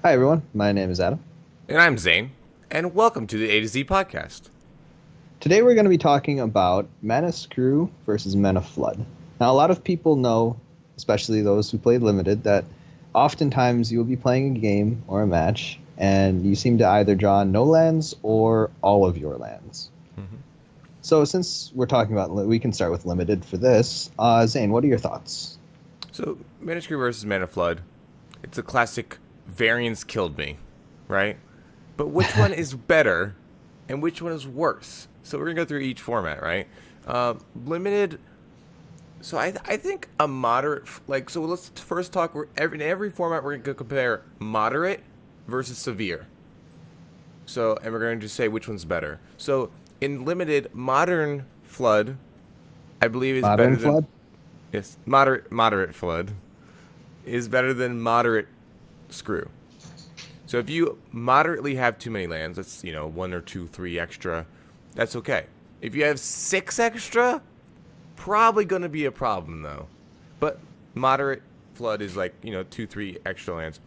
Hi, everyone. My name is Adam. And I'm Zane, and welcome to the A to Z podcast. Today, we're going to be talking about Mana Screw versus Mana Flood. Now, a lot of people know, especially those who play Limited, that oftentimes you will be playing a game or a match, and you seem to either draw no lands or all of your lands. Mhm. So, since we're talking about, we can start with Limited for this. Zane, what are your thoughts? So, Mana Screw versus Mana Flood. It's a classic variance killed me, right? But which one is better and which one is worse? So, we're going to go through each format, right? Limited. So, I think a moderate. So let's first talk. In every format, we're going to compare moderate versus severe. So, and we're going to say which one's better. So, in Limited, Modern Flood, I believe, is better Modern than. Flood? Yes, moderate flood is better than moderate screw. So if you moderately have too many lands, that's one or two, three extra, that's okay. If you have six extra, probably gonna be a problem though. But moderate flood is like two, three extra lands.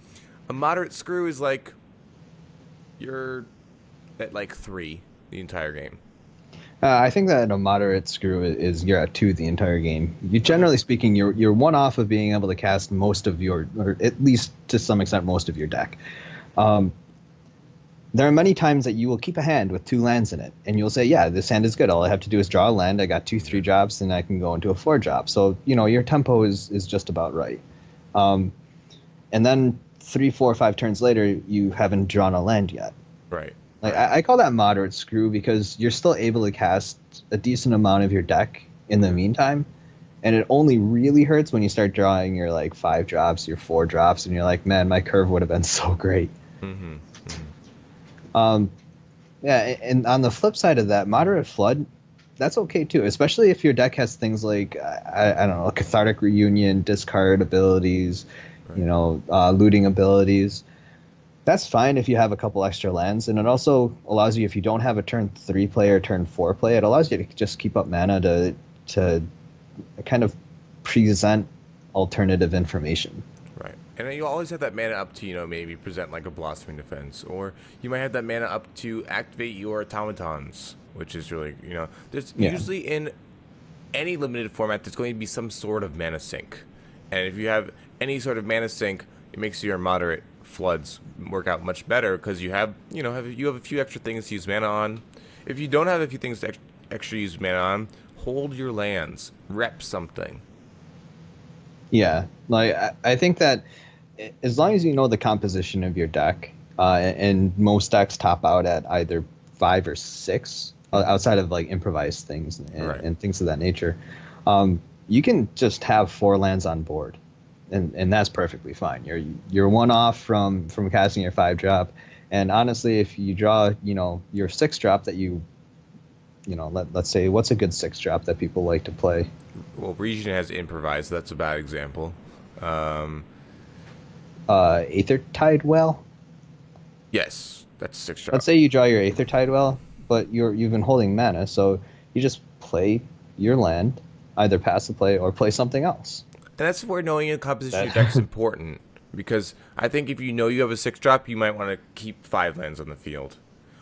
A moderate screw is like you're at like three the entire game. I think that a moderate screw is you're at two the entire game. You Okay. generally speaking, you're one off of being able to cast most of your, or at least to some extent, most of your deck. Um, there are many times that you will keep a hand with two lands in it, and you'll say, "Yeah, this hand is good. All I have to do is draw a land. I got two, three drops, and I can go into a four drop." So your tempo is just about right. Um, and then three, four, 5 turns later, you haven't drawn a land yet. Right. Like Right. I call that moderate screw because you're still able to cast a decent amount of your deck in the Mm-hmm. meantime, and it only really hurts when you start drawing your like 5 drops, your 4 drops, and you're like, man, my curve would have been so great. Mm-hmm. Mm-hmm. Um, yeah, and on the flip side of that, moderate flood, that's okay too, especially if your deck has things like I don't know, cathartic reunion, discard abilities, Right. looting abilities. That's fine if you have a couple extra lands, and it also allows you, if you don't have a turn 3 play or turn 4 play, it allows you to just keep up mana to kind of present alternative information. Right. And then you always have that mana up to, maybe present like a Blossoming Defense. Or you might have that mana up to activate your automatons, which is really, there's Yeah. usually in any limited format, there's going to be some sort of mana sink. And if you have any sort of mana sink, it makes your moderate floods work out much better because you have a few extra things to use mana on. If you don't have a few things to extra use mana on, hold your lands, rep something. Yeah, like I think that as long as you know the composition of your deck, and most decks top out at either 5 or 6, Mm-hmm. outside of like improvised things Right. and things of that nature, you can just have 4 lands on board, and that's perfectly fine. You're one off from casting your 5 drop, and honestly, if you draw your 6 drop that let's say, what's a good 6 drop that people like to play? Well, Region has improvised. That's a bad example. Um, Aether Tide Well. yes, that's a six Let's drop. say you draw your Aether Tide Well, but you've been holding mana, so you just play your land, either pass the play or play something else. And that's where knowing your composition of your deck is That important. Because I think if you know you have a six drop, you might want to keep five lands on the field.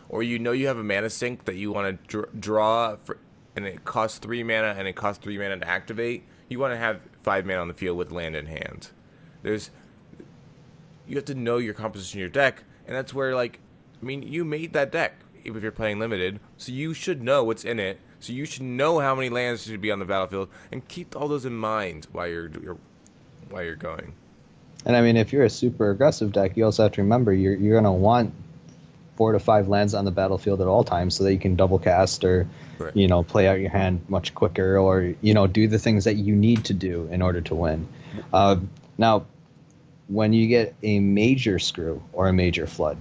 Or you have a mana sink that you want to draw, and it costs three mana and it costs three mana to activate. You want to have five mana on the field with land in hand. There's You have to know your composition of your deck, and that's where you made that deck if you're playing limited, so you should know what's in it. So you should know how many lands should be on the battlefield, and keep all those in mind while you're going. and I mean, if you're a super aggressive deck, you also have to remember you're gonna want 4 to 5 lands on the battlefield at all times so that you can double cast or Right. play out your hand much quicker or do the things that you need to do in order to win. Now, when you get a major screw or a major flood,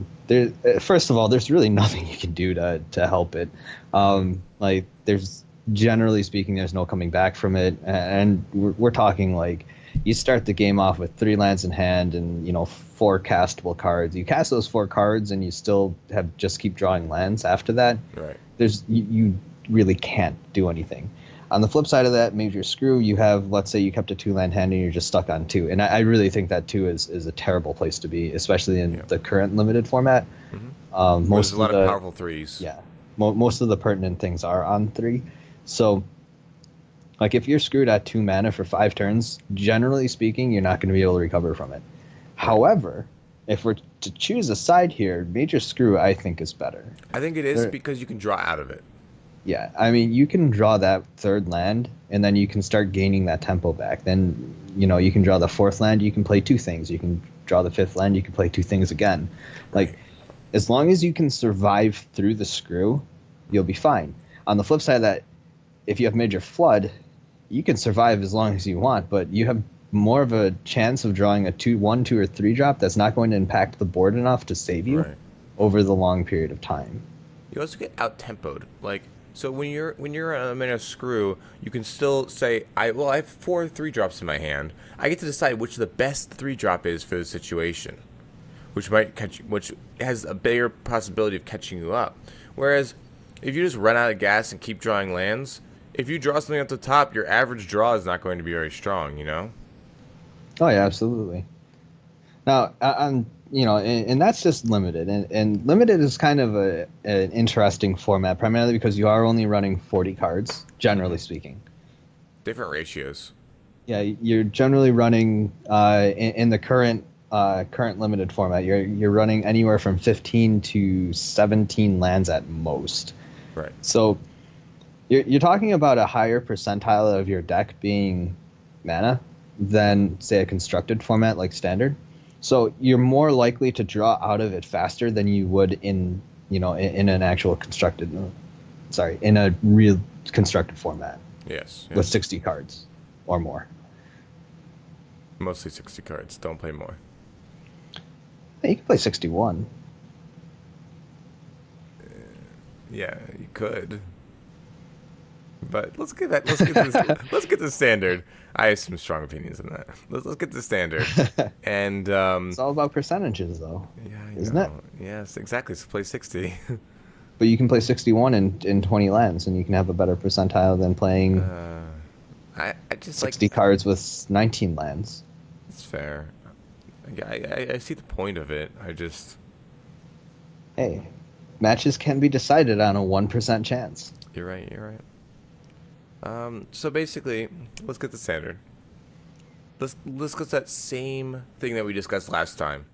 first of all, there's really nothing you can do to help it. Mm-hmm. Like there's generally speaking, there's no coming back from it, and we're talking like you start the game off with 3 lands in hand and 4 castable cards. You cast those 4 cards and you still just keep drawing lands after that. Right. You really can't do anything. On the flip side of that, Major Screw, you have, let's say you kept a 2-land hand and you're just stuck on 2. And I really think that 2 is a terrible place to be, especially in the current limited format. Mm-hmm. There's a lot of powerful 3s. Yeah. Most of the pertinent things are on 3. So, like, if you're screwed at 2 mana for 5 turns, generally speaking, you're not going to be able to recover from it. However, if we're to choose a side here, Major Screw, I think, is better. I think it is because you can draw out of it. Yeah, I mean, you can draw that 3rd land, and then you can start gaining that tempo back. Then, you can draw the 4th land, you can play 2 things. You can draw the 5th land, you can play 2 things again. Like, as long as you can survive through the screw, you'll be fine. On the flip side of that, if you have Major Flood, you can survive as long as you want, but you have more of a chance of drawing a 1, 2, or 3 drop that's not going to impact the board enough to save you over the long period of time. You also get out-tempoed. Like, so when you're in a screw, you can still say, I have 4 3-drops in my hand. I get to decide which the best 3-drop is for the situation, which has a bigger possibility of catching you up. Whereas if you just run out of gas and keep drawing lands, if you draw something at the top, your average draw is not going to be very strong, Oh yeah, absolutely. Now, and that's just limited, and limited is kind of an interesting format, primarily because you are only running 40 cards, generally speaking. Different ratios. Yeah, you're generally running in the current limited format. You're running anywhere from 15 to 17 lands at most. Right. So you're talking about a higher percentile of your deck being mana than, say, a constructed format like Standard. So you're more likely to draw out of it faster than you would in an actual in a real constructed format. Yes. With 60 cards or more. Mostly 60 cards. Don't play more. You can play 61. Yeah, you could. But let's get to Standard. I have some strong opinions on that. Let's get to Standard. And it's all about percentages, though. Yeah, isn't it? Yes, exactly. So play 60. But you can play 61 in 20 lands, and you can have a better percentile than playing I just 60 cards with 19 lands. It's fair. I see the point of it. Hey, matches can be decided on a 1% chance. You're right. So basically, let's get to Standard. Let's get that same thing that we discussed last time.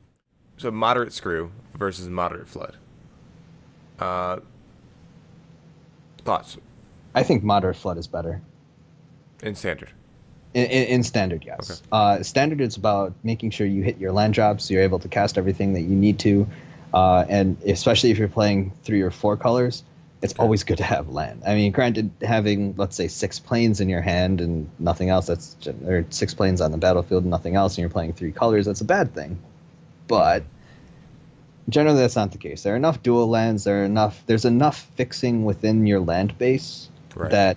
So moderate Screw versus moderate Flood. Thoughts? I think moderate Flood is better. In Standard? In Standard, yes. Okay. Standard is about making sure you hit your land drops, so you're able to cast everything that you need to. And especially if you're playing 3 or 4 colors, it's always good to have land. I mean, granted, having, let's say, 6 planes in your hand and nothing else, or 6 planes on the battlefield and nothing else, and you're playing 3 colors, that's a bad thing. But generally, that's not the case. There are enough dual lands. There's enough fixing within your land base that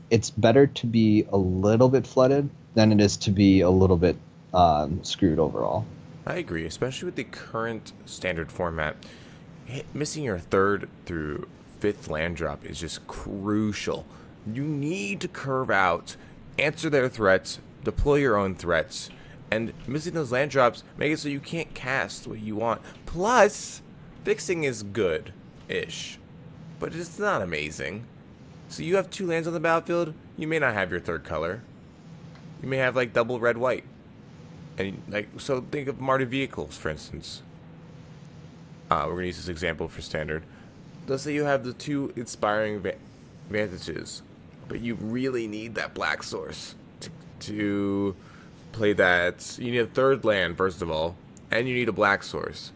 it's better to be a little bit flooded than it is to be a little bit screwed overall. I agree, especially with the current Standard format. Missing your 3rd through 5th land drop is just crucial. You need to curve out, answer their threats, deploy your own threats, and missing those land drops make it so you can't cast what you want. Plus, fixing is good-ish, but it's not amazing. So you have 2 lands on the battlefield, you may not have your 3rd color. You may have like double red-white. And so think of Mardu vehicles, for instance. We're going to use this example for Standard. Let's say you have the 2 inspiring advantages, but you really need that black source to play that. You need a 3rd land, first of all, and you need a black source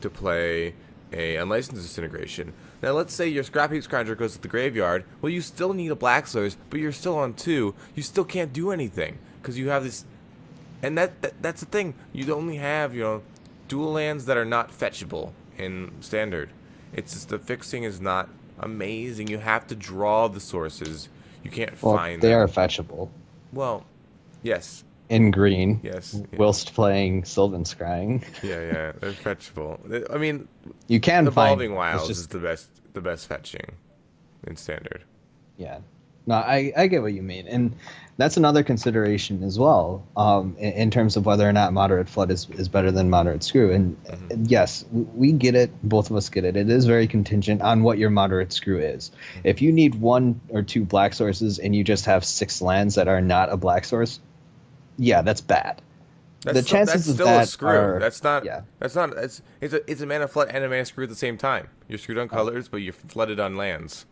to play a Unlicensed Disintegration. Now, let's say your Scrap Heap Scrounger goes to the graveyard. Well, you still need a black source, but you're still on 2. You still can't do anything because you have this. And that's the thing. You only have, dual lands that are not fetchable in Standard. It's just the fixing is not amazing. You have to draw the sources. You can't find them. They are fetchable. Well, yes. In green. Yes. Whilst playing Sylvan Scrying. Yeah, they're fetchable. I mean, you can Evolving find Wilds is the best fetching in Standard. Yeah. No, I get what you mean, and that's another consideration as well, in terms of whether or not moderate flood is better than moderate screw. Hmm. And yes, we get it. Both of us get it. It is very contingent on what your moderate screw is. Hmm. If you need one or two black sources and you just have six lands that are not a black source, yeah, that's bad. The That's chances of still a that screw. are, yeah, That's not. It's a mana flood and a mana screw at the same time. You're screwed on oh, colors, but you're flooded on lands.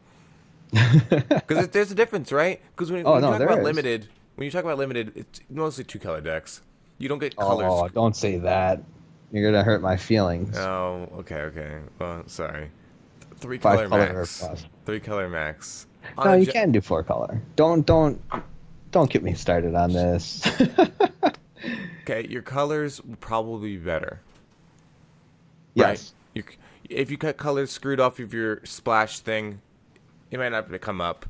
Because there's a difference, right? Because oh no, there is. when you talk about limited, it's mostly two color decks. You don't get colors. Oh, don't say that. You're gonna hurt my feelings. Oh, okay. Well, sorry. Three Five color color or max. plus. Three color max. On No, a you ge- can do four color. Don't get me started on this. okay, your colors will probably be better, right? Yes. You, if you cut colors screwed off of your splash thing, it might not come up.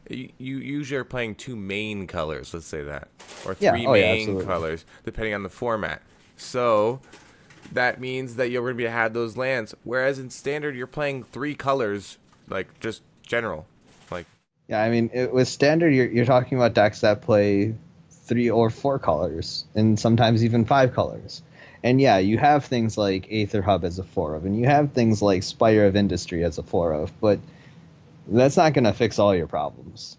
You usually are playing two main colors, let's say that, or Yeah. three Oh yeah, main absolutely. colors, depending on the format. So that means that you're going to be have those lands. Whereas in standard, you're playing three colors, like just general, like Yeah, I mean, with standard, you're talking about decks that play three or four colors, and sometimes even five colors. And yeah, you have things like Aether Hub as a four of, and you have things like Spire of Industry as a four of, but that's not going to fix all your problems.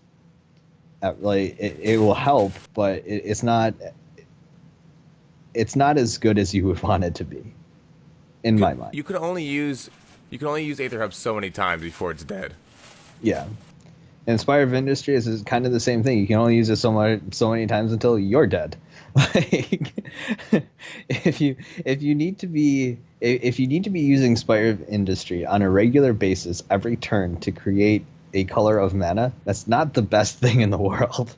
Like it will help, but it's not as good as you would want it to be, in my mind. you can only use Aether Hub so many times before it's dead. Yeah. Inspire of Industry is kind of the same thing. You can only use it so many times until you're dead. Like, if you need to be if you need to be using Spire of Industry on a regular basis every turn to create a color of mana, that's not the best thing in the world.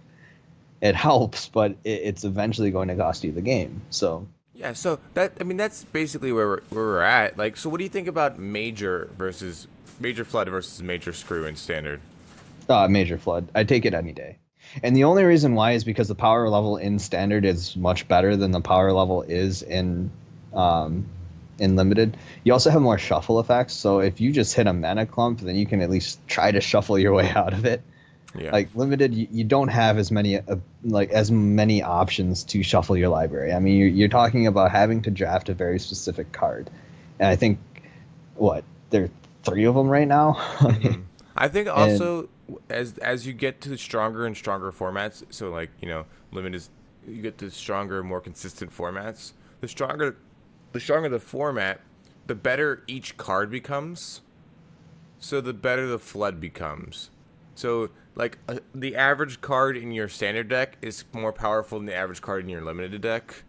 It helps, but it's eventually going to cost you the game. So, Yeah, so that's basically where we're at. Like, so what do you think about major flood versus major screw in standard? Major Flood, I take it any day. And the only reason why is because the power level in standard is much better than the power level is um, in limited. You also have more shuffle effects, so if you just hit a mana clump, then you can at least try to shuffle your way out of it. Yeah. Like limited, you don't have as many options to shuffle your library. I mean, you're talking about having to draft a very specific card, and I think what there are three of them right now. Hmm. I think And also as you get to stronger and stronger formats, so like limit is you get to stronger, more consistent formats. The stronger the format, the better each card becomes. So the better the flood becomes. So like the average card in your standard deck is more powerful than the average card in your limited deck,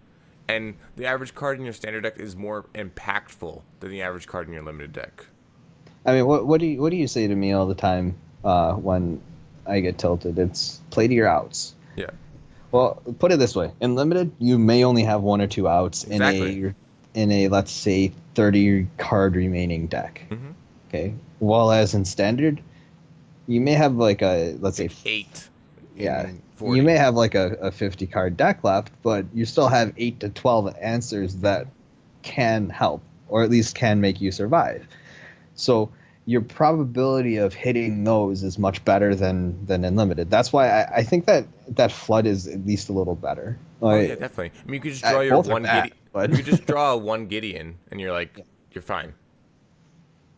and the average card in your standard deck is more impactful than the average card in your limited deck. I mean, what do you say to me all the time when I get tilted? It's play to your outs. Yeah, Well, put it this way: in limited, you may only have one or two outs exactly. in a let's say 30 card remaining deck. Hmm. Okay, while as in standard, you may have like a let's say Like 8 yeah, in you may 40. have like a 50 card deck left, but you still have 8 to 12 answers that can help or at least can make you survive. So your probability of hitting those is much better than in limited. That's why I think that flood is at least a little better. Oh yeah, Like definitely. I mean, you could just draw your both are one bad, Gideon. but You could just draw one Gideon, and you're like, you're fine.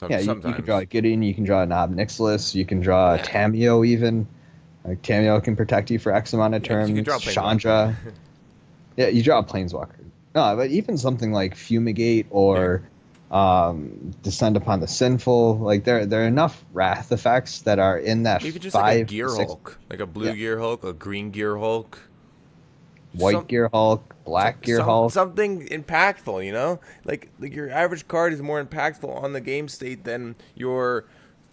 yeah, you can draw Sometimes. a Gideon, you can draw an Ob Nixilis, you can draw a Yeah. Tameo even. Like Tameo can protect you for X amount of Yeah, 'cause you can turns. draw Chandra. Planeswalker. Yeah, you draw a Planeswalker. No, but even something like Fumigate Yeah. or Descend upon the Sinful, like there are enough Wrath effects that are in that Even just like a 5 to Gear 6 Hulk, like a blue yeah, Gear Hulk, a green Gear Hulk, White some, Gear Hulk, Black Gear Hulk. something impactful. Like your average card is more impactful on the game state than your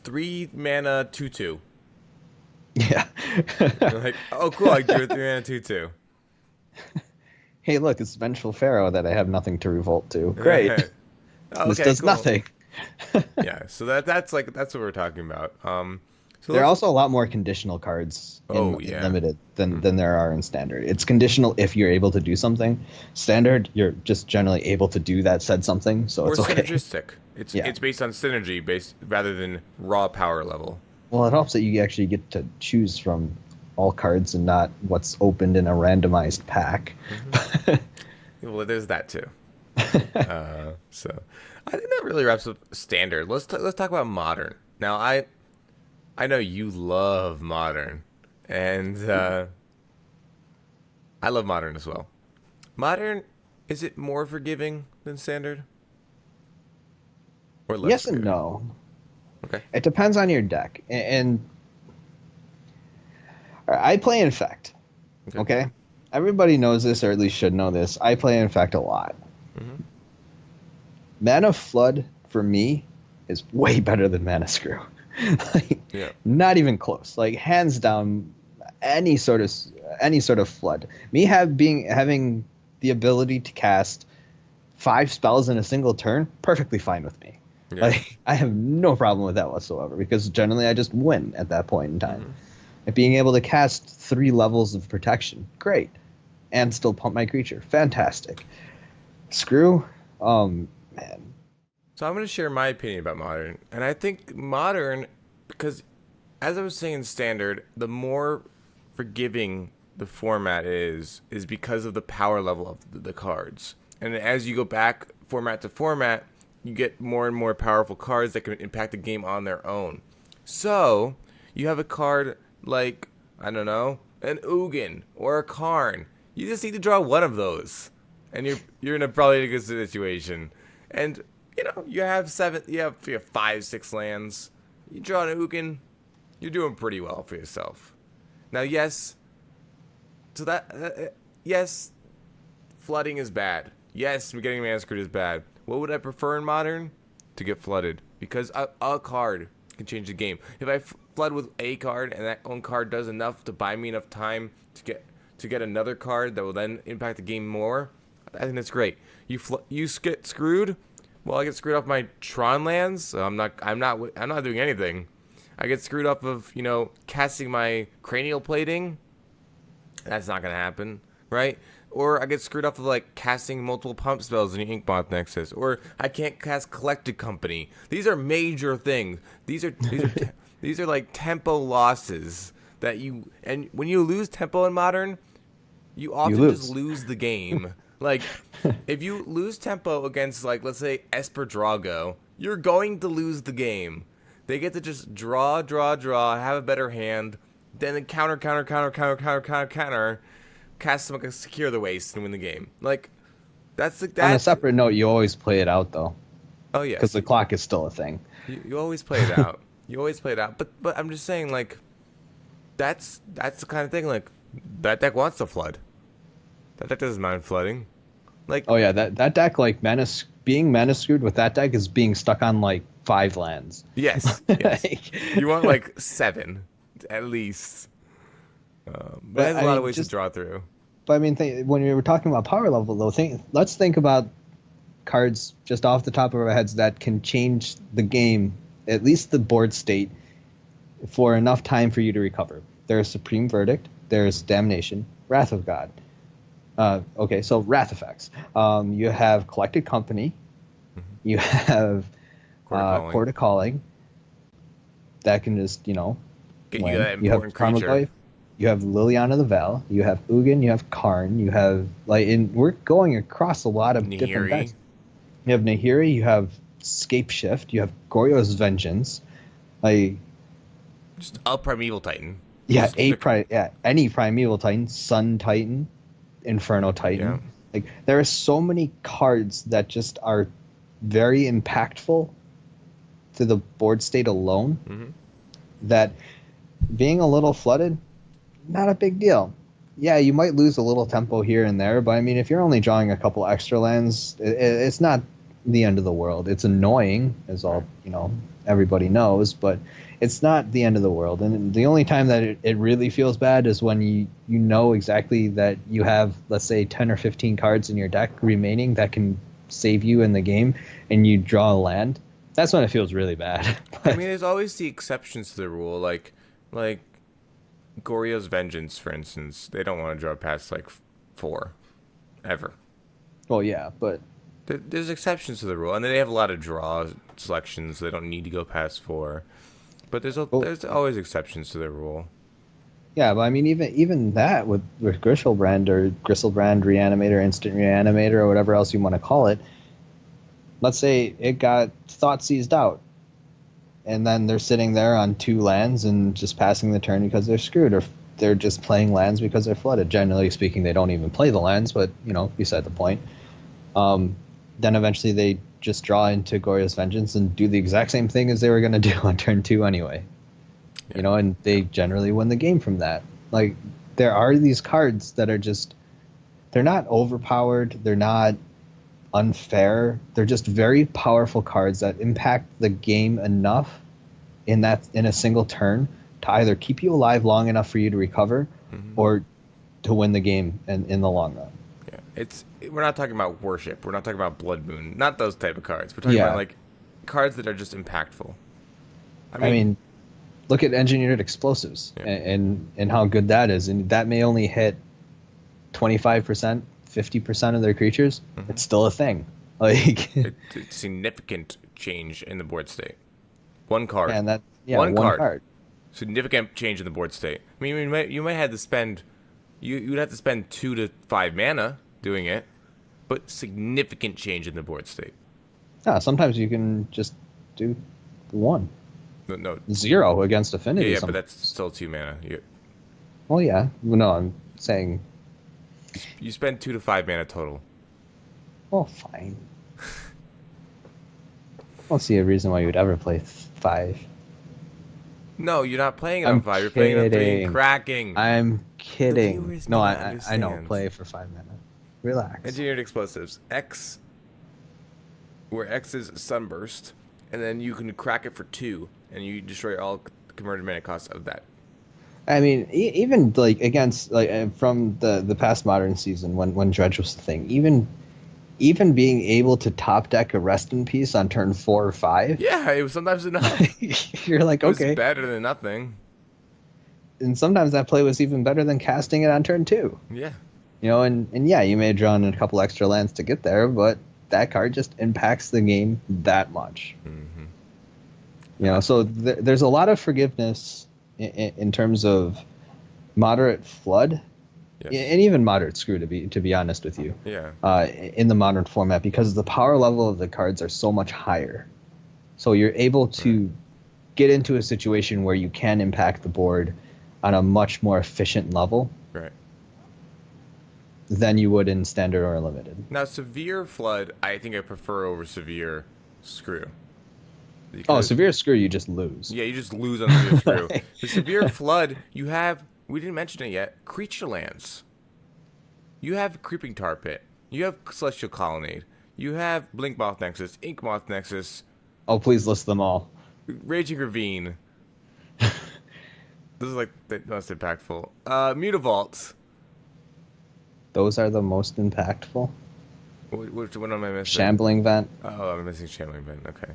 3 mana 2/2. Yeah. You're like, oh cool, I drew a 3 mana 2/2. Hey, look, it's Vengeful Pharaoh that I have nothing to revolt to. Great. Oh, This okay, does cool. nothing. Yeah, so that's what we're talking about. So There are let's. also a lot more conditional cards Oh in yeah. limited Hmm. than there are in standard. It's conditional if you're able to do something. Standard, you're just generally able to do that said something, so Or it's okay. synergistic. It's Yeah. it's based on synergy based rather than raw power level. Well, it helps that you actually get to choose from all cards and not what's opened in a randomized pack. Well, there's that too. So I think that really wraps up standard. Let's talk about modern. Now I know you love modern, and I love modern as well. Modern, is it more forgiving than standard, or less Yes and forgiving? no. Okay. It depends on your deck. And I play Infect. Okay. Okay? Everybody knows this, or at least should know this. I play Infect a lot. Hmm. Mana Flood, for me, is way better than Mana Screw. Like, Yeah. not even close. Like, hands down, any sort of flood. Me having the ability to cast 5 spells in a single turn, perfectly fine with me. Yeah. Like, I have no problem with that whatsoever, because generally I just win at that point in time. And being able to cast 3 levels of protection, great. And still pump my creature, fantastic. Screw, man. So I'm going to share my opinion about modern, and I think modern, because as I was saying in standard, the more forgiving the format is because of the power level of the cards. And as you go back format to format, you get more and more powerful cards that can impact the game on their own. So you have a card like, I don't know, an Ugin or a Karn. You just need to draw one of those, and you're in a probably good situation. And you know you have 5, 6 lands. You draw an Ugin, you're doing pretty well for yourself. Now, yes, so yes, flooding is bad. Yes, getting mana screwed is bad. What would I prefer in modern? To get flooded, because a card can change the game. If I flood with a card and that one card does enough to buy me enough time to get another card that will then impact the game more, I think that's great. You get screwed. Well, I get screwed off my Tron lands. So I'm not doing anything. I get screwed off of casting my cranial plating. That's not gonna happen, right? Or I get screwed off of like casting multiple pump spells in the Inkmoth Nexus, or I can't cast Collected Company. These are major things. These are these are like tempo losses that and when you lose tempo in modern, you often just lose the game. Like if you lose tempo against, like, let's say Esper Drago, you're going to lose the game. They get to just draw, have a better hand, then counter, cast them like a Secure the Waste and win the game. Like, that's the On a separate note, you always play it out though. Oh yes, because the clock is still a thing. You always play it out. You always play it out. But I'm just saying, like, that's the kind of thing. Like, that deck wants to flood. That deck doesn't mind flooding. Like, oh yeah, that deck, like, being mana screwed with that deck is being stuck on like 5 lands. Yes. You want like 7 at least. But there's a lot of ways to draw through. But I mean, when we were talking about power level, though, let's think about cards just off the top of our heads that can change the game, at least the board state, for enough time for you to recover. There's Supreme Verdict, there's Damnation, Wrath of God. Okay, so Wrath effects. You have Collected Company. Mm-hmm. You have Court of Calling. That can just, get you that you have important creature. Karmaglyph. You have Liliana the Val. You have Ugin. You have Karn. You have, like, we're going across a lot of Nahiri. different decks. You have Nahiri. You have Scape Shift. You have Goryo's Vengeance. Just a Primeval Titan. Yeah, any Primeval Titan, Sun Titan, Inferno Titan. Yeah. Like, there are so many cards that just are very impactful to the board state alone, Mm-hmm. that being a little flooded, not a big deal. Yeah, you might lose a little tempo here and there, but I mean, if you're only drawing a couple extra lands, it's not the end of the world. It's annoying, as all everybody knows, but it's not the end of the world. And the only time that it really feels bad is when you know exactly that you have, let's say, 10 or 15 cards in your deck remaining that can save you in the game, and you draw a land. That's when it feels really bad. I mean, there's always the exceptions to the rule, like Goryo's Vengeance, for instance. They don't want to draw past like 4, ever. Well, yeah, but there's exceptions to the rule, and then they have a lot of draw selections. So they don't need to go past 4. But Well, there's always exceptions to the rule. yeah, but I mean, even that with Griselbrand or Griselbrand Reanimator, Instant Reanimator, or whatever else you want to call it. Let's say it got thought seized out, and then they're sitting there on 2 lands and just passing the turn because they're screwed, or they're just playing lands because they're flooded. Generally speaking, they don't even play the lands, but beside the point. Then eventually they just draw into Gorya's Vengeance and do the exact same thing as they were going to do on turn 2 anyway. Yeah. And they generally win the game from that. Like, there are these cards that are just, they're not overpowered, they're not unfair, they're just very powerful cards that impact the game enough in a single turn to either keep you alive long enough for you to recover or to win the game in the long run. Yeah, we're not talking about Worship. We're not talking about Blood Moon. Not those type of cards. We're talking about like cards that are just impactful. I mean, look at Engineered Explosives and how good that is, and that may only hit 25%, 50% of their creatures. It's still a thing. Like it's significant change in the board state. One card. And one card. Significant change in the board state. I mean, you might have to spend. You'd have to spend 2 to 5 mana doing it, but significant change in the board state. Yeah, sometimes you can just do 1. No. 0 against Affinity. Yeah, but that's still 2 mana. Well, yeah. No, I'm saying you spend 2 to 5 mana total. Oh, fine. I don't see a reason why you would ever play 5. No, you're not playing it on 5. You're playing it on 3 and cracking. I'm kidding. No, I know. Play for 5 mana. Relax. Engineered Explosives. X, where X is Sunburst, and then you can crack it for 2, and you destroy all converted mana costs of that. I mean, even like against from the past Modern season when Dredge was the thing, even being able to top deck a Rest in Peace on turn 4 or 5. Yeah, it was sometimes enough. You're like, okay. It was better than nothing. And sometimes that play was even better than casting it on turn 2. Yeah. And yeah, you may have drawn a couple extra lands to get there, but that card just impacts the game that much. So there's a lot of forgiveness in terms of moderate flood. Yes. And even moderate screw, to be honest with you. Yeah. In the Modern format, because the power level of the cards are so much higher, so you're able to get into a situation where you can impact the board on a much more efficient level, right, than you would in Standard or Limited. Now, Severe Flood, I think I prefer over Severe Screw. Severe Screw, you just lose. Yeah, you just lose on Severe Screw. The Severe Flood, you have. We didn't mention it yet. Creature lands. You have Creeping Tar Pit. You have Celestial Colonnade. You have Blinkmoth Nexus, Inkmoth Nexus. Oh, please list them all. Raging Ravine. This is like the most impactful. Mutavault. Those are the most impactful. Which one am I missing? Shambling Vent. Oh, I'm missing Shambling Vent. Okay.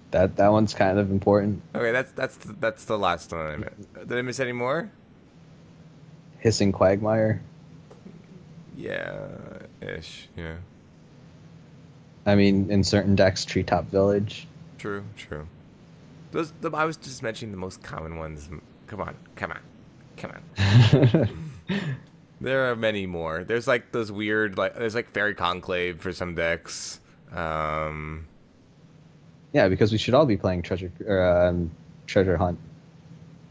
That one's kind of important. Okay, that's the last one I missed. Did I miss any more? Hissing Quagmire. Yeah, ish. Yeah. I mean, in certain decks, Treetop Village. True. I was just mentioning the most common ones. Come on. There are many more. There's like those weird, there's like Fairy Conclave for some decks. Yeah, because we should all be playing Treasure Hunt.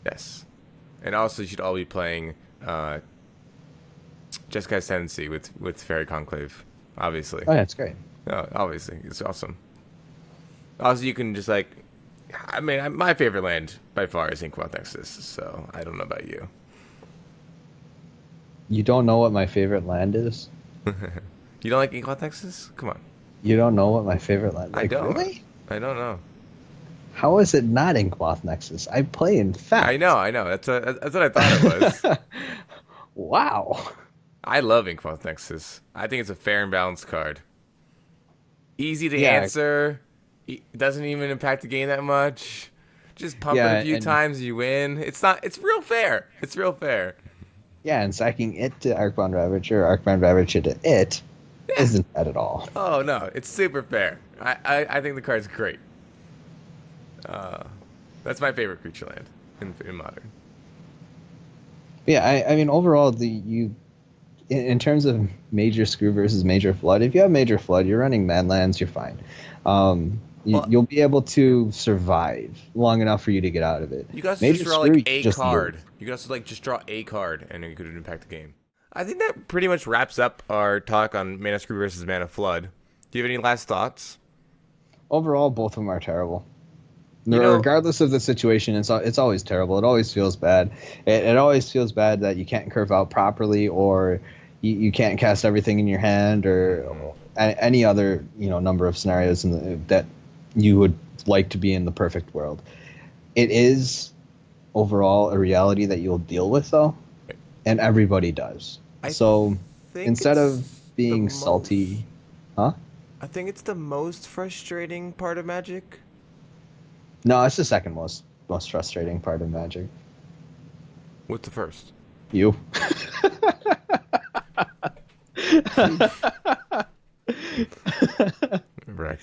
Yes, and also you should all be playing Jeskai Ascendancy with Fairy Conclave, obviously. Oh yeah, it's great. Oh, obviously, it's awesome. Also, you can just my favorite land by far is Inkmoth Nexus. So I don't know about you. You don't know what my favorite land is? You don't like Inkmoth Nexus? Come on. You don't know what my favorite land is? I don't. Really? I don't know. How is it not Inkmoth Nexus? I play in fact. I know. That's what I thought it was. Wow. I love Inkmoth Nexus. I think it's a fair and balanced card. Easy to answer. It doesn't even impact the game that much. Just pump it a few times, you win. It's real fair. It's real fair. Yeah, and sacking it to Arcbound Ravager, Arcbound Ravager to it, isn't bad at all. Oh, no. It's super fair. I think the card's great. That's my favorite creature land in Modern. Yeah, I mean overall in terms of Major Screw versus Major Flood, if you have Major Flood, you're running Manlands, you're fine. Well, You'll be able to survive long enough for you to get out of it. you guys just Major draw Screw, like you a just card. lose. You guys like just draw a card, and it could impact the game. I think that pretty much wraps up our talk on Mana Screw versus Mana Flood. Do you have any last thoughts? Overall, both of them are terrible. You know, Regardless of the situation, it's always terrible. It always feels bad. It always feels bad that you can't curve out properly, or you can't cast everything in your hand, or any other number of scenarios that you would like to be in the perfect world. It is overall a reality that you'll deal with, though, and everybody does. So instead of being salty, huh? I think it's the most frustrating part of Magic. No, it's the second most frustrating part of Magic. What's the first? You. Right.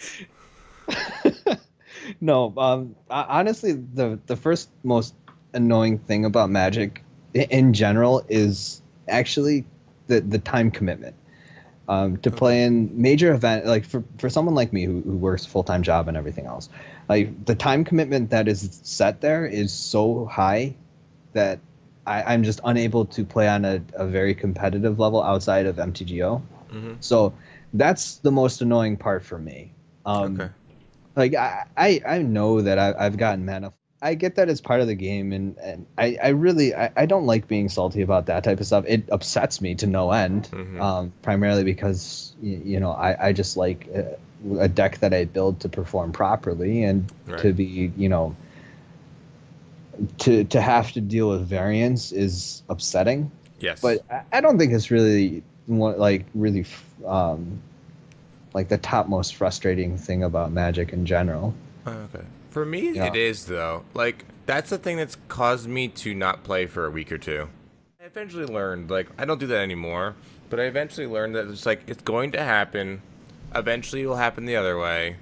No, honestly, the first most annoying thing about Magic in general is actually the time commitment. To play in major event, like for someone like me who works full-time job and everything else, like the time commitment that is set there is so high that I'm just unable to play on a very competitive level outside of MTGO. Mm-hmm. So that's the most annoying part for me. Okay. Like I know that I've gotten mana. I get that it's part of the game, and I really don't like being salty about that type of stuff. It upsets me to no end, primarily because I just like a deck that I build to perform properly and to be to have to deal with variance is upsetting. Yes, but I don't think it's really really like the top most frustrating thing about Magic in general. Okay. For me, it is, though. Like, that's the thing that's caused me to not play for a week or two. I eventually learned, like, I don't do that anymore, but I eventually learned that it's like, it's going to happen. Eventually, it'll happen the other way.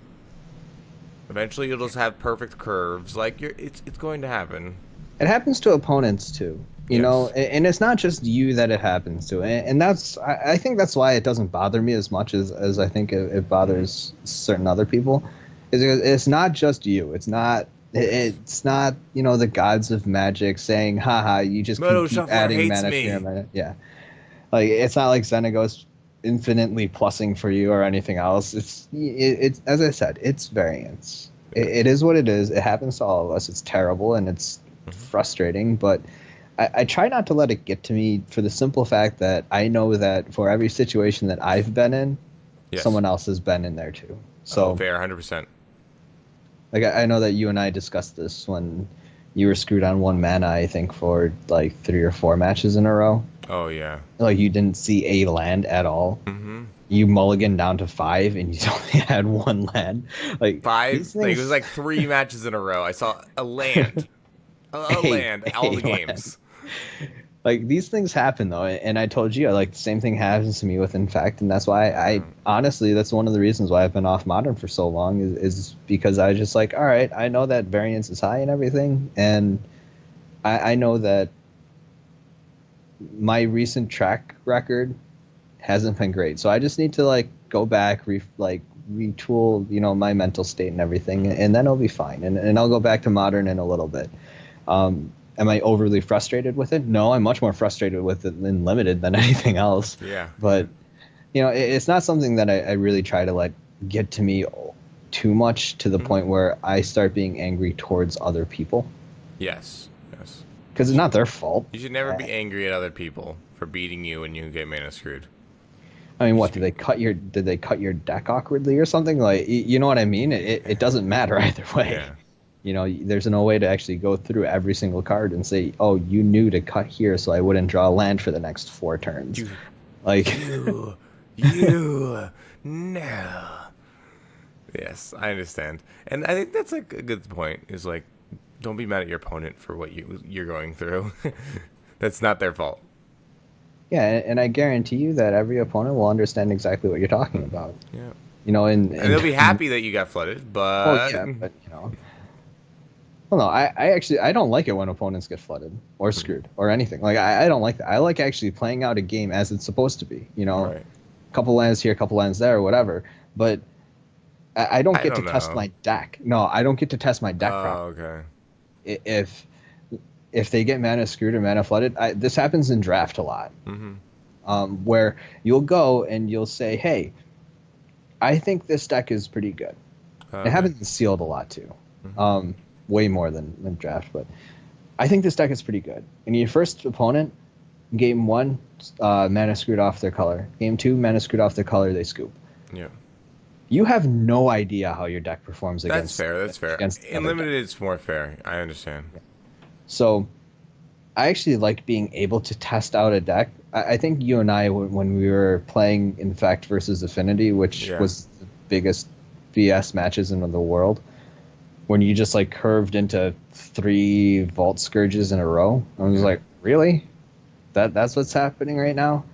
Eventually, you'll just have perfect curves. Like, it's going to happen. It happens to opponents, too. You know, and it's not just you that it happens to. And that's, I think that's why it doesn't bother me as much as I think it bothers certain other people. It's not just you. It's not the gods of Magic saying, haha, you just keep adding mana to your mana. Yeah. Like, it's not like Xenagos infinitely plussing for you or anything else. It's as I said, it's variance. It is what it is. It happens to all of us. It's terrible and it's frustrating, but I try not to let it get to me for the simple fact that I know that for every situation that I've been in, someone else has been in there too. So fair, 100%. Like I know that you and I discussed this when you were screwed on one mana, I think, for like 3 or 4 matches in a row. Oh yeah. Like you didn't see a land at all. Mm-hmm. You mulliganed down to 5 and you only had 1 land. Like 5. Like, it was like 3 matches in a row. I saw a land, land, all the games. Like these things happen though, and I told you, like the same thing happens to me with Infect, and that's why I honestly, that's one of the reasons why I've been off Modern for so long is because I just like, all right, I know that variance is high and everything, and I know that my recent track record hasn't been great, so I just need to like go back, retool, my mental state and everything, and then I'll be fine, and I'll go back to Modern in a little bit. Am I overly frustrated with it? No, I'm much more frustrated with it than Limited than anything else. Yeah. But, it's not something that I really try to let get to me too much to the point where I start being angry towards other people. Yes. Because it's not their fault. You should never be angry at other people for beating you when you get mana screwed. I mean, what, did they cut your deck awkwardly or something? Like, you know what I mean? It doesn't matter either way. Yeah. There's no way to actually go through every single card and say, oh, you knew to cut here so I wouldn't draw a land for the next 4 turns. You no. Yes, I understand. And I think that's like a good point, is like, don't be mad at your opponent for what you're going through. That's not their fault. Yeah, and I guarantee you that every opponent will understand exactly what you're talking about. Yeah. And they'll be happy that you got flooded, but... Well, yeah, but, Well, no, I actually I don't like it when opponents get flooded or screwed or anything. Like I don't like that. I like actually playing out a game as it's supposed to be. You know, Right. couple lands here, couple lands there, whatever. But I don't I get to don't test know. my deck. No, I don't get to test my deck Oh, properly. okay. If they get mana screwed or mana flooded, this happens in draft a lot, Mm-hmm. where you'll go and you'll say, "Hey, I think this deck is pretty good." It Okay. happens in sealed a lot too, Mhm. way more than draft. But I think this deck is pretty good. And your first opponent, game one, mana screwed off their color. Game two, mana screwed off their color. They scoop. Yeah. You have no idea how your deck performs That's against fair. That's fair. against the In other deck. limited, it's more fair. I understand. So I actually like being able to test out a deck. I think you and I, when we were playing Infect versus Affinity, which Yeah. was the biggest BS matches in the world, when you just like curved into 3 Vault Scourges in a row, I was Yeah. like, really? That's what's happening right now?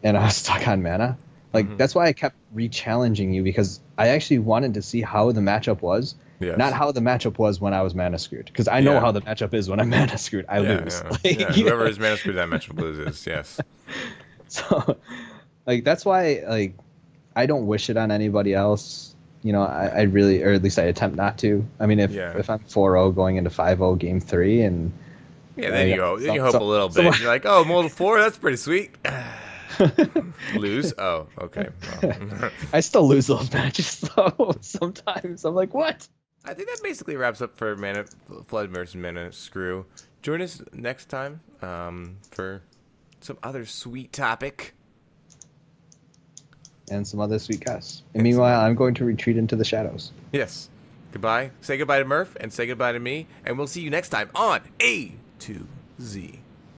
And I was stuck on mana. Like Mhm. that's why I kept re-challenging you, because I actually wanted to see how the matchup was, Yes. not how the matchup was when I was mana screwed. Because I know Yeah. how the matchup is when I'm mana screwed. I Yeah, lose. yeah, Like, yeah. you know? Whoever is mana screwed that matchup loses. Yes. So, like that's why like I don't wish it on anybody else. You know, I really, or at least I attempt not to. I mean, Yeah. if I'm 4-0 going into 5-0 game 3 and Yeah. Then you hope. Then you hope some- a little some- bit. You're like, oh, mold 4. That's pretty sweet. Lose. Oh, okay. Well. I still lose those matches though. Sometimes I'm like, what? I think that basically wraps up for Mana Flood versus Mana Screw. Join us next time for some other sweet topic. And some other sweet guests. And meanwhile, I'm going to retreat into the shadows. Yes. Goodbye. Say goodbye to Murph and say goodbye to me. And we'll see you next time on A to Z.